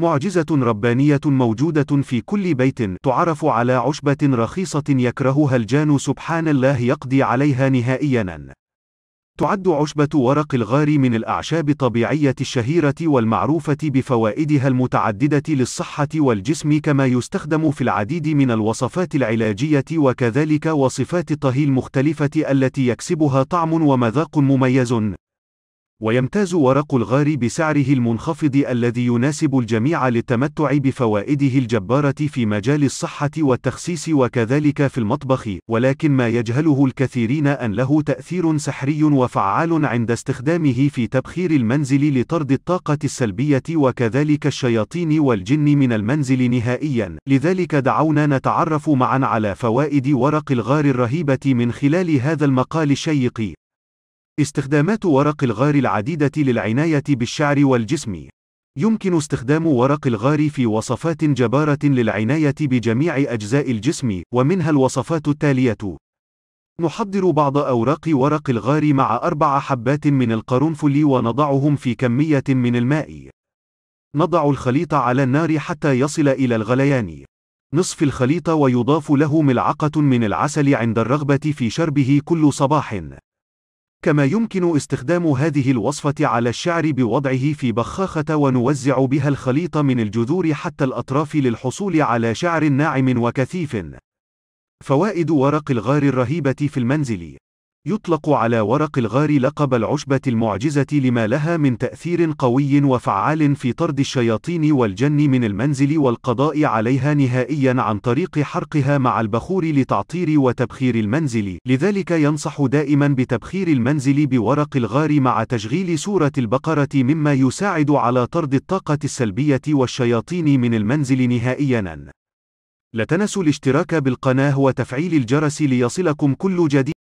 معجزة ربانية موجودة في كل بيت، تعرف على عشبة رخيصة يكرهها الجان سبحان الله يقضي عليها نهائياً. تعد عشبة ورق الغار من الأعشاب الطبيعية الشهيرة والمعروفة بفوائدها المتعددة للصحة والجسم، كما يستخدم في العديد من الوصفات العلاجية وكذلك وصفات الطهي المختلفة التي يكسبها طعم ومذاق مميز. ويمتاز ورق الغار بسعره المنخفض الذي يناسب الجميع للتمتع بفوائده الجبارة في مجال الصحة والتخسيس وكذلك في المطبخ، ولكن ما يجهله الكثيرين أن له تأثير سحري وفعال عند استخدامه في تبخير المنزل لطرد الطاقة السلبية وكذلك الشياطين والجن من المنزل نهائيا. لذلك دعونا نتعرف معا على فوائد ورق الغار الرهيبة من خلال هذا المقال الشيق. استخدامات ورق الغار العديدة للعناية بالشعر والجسم. يمكن استخدام ورق الغار في وصفات جبارة للعناية بجميع أجزاء الجسم، ومنها الوصفات التالية. نحضر بعض أوراق ورق الغار مع 4 حبات من القرنفل ونضعهم في كمية من الماء. نضع الخليط على النار حتى يصل إلى الغليان. نصف الخليط ويضاف له ملعقة من العسل عند الرغبة في شربه كل صباح. كما يمكن استخدام هذه الوصفة على الشعر بوضعه في بخاخة ونوزع بها الخليط من الجذور حتى الأطراف للحصول على شعر ناعم وكثيف. فوائد ورق الغار الرهيبة في المنزل. يطلق على ورق الغار لقب العشبة المعجزة لما لها من تأثير قوي وفعال في طرد الشياطين والجن من المنزل والقضاء عليها نهائيا عن طريق حرقها مع البخور لتعطير وتبخير المنزل. لذلك ينصح دائما بتبخير المنزل بورق الغار مع تشغيل سورة البقرة، مما يساعد على طرد الطاقة السلبية والشياطين من المنزل نهائيا. لا تنسوا الاشتراك بالقناة وتفعيل الجرس ليصلكم كل جديد.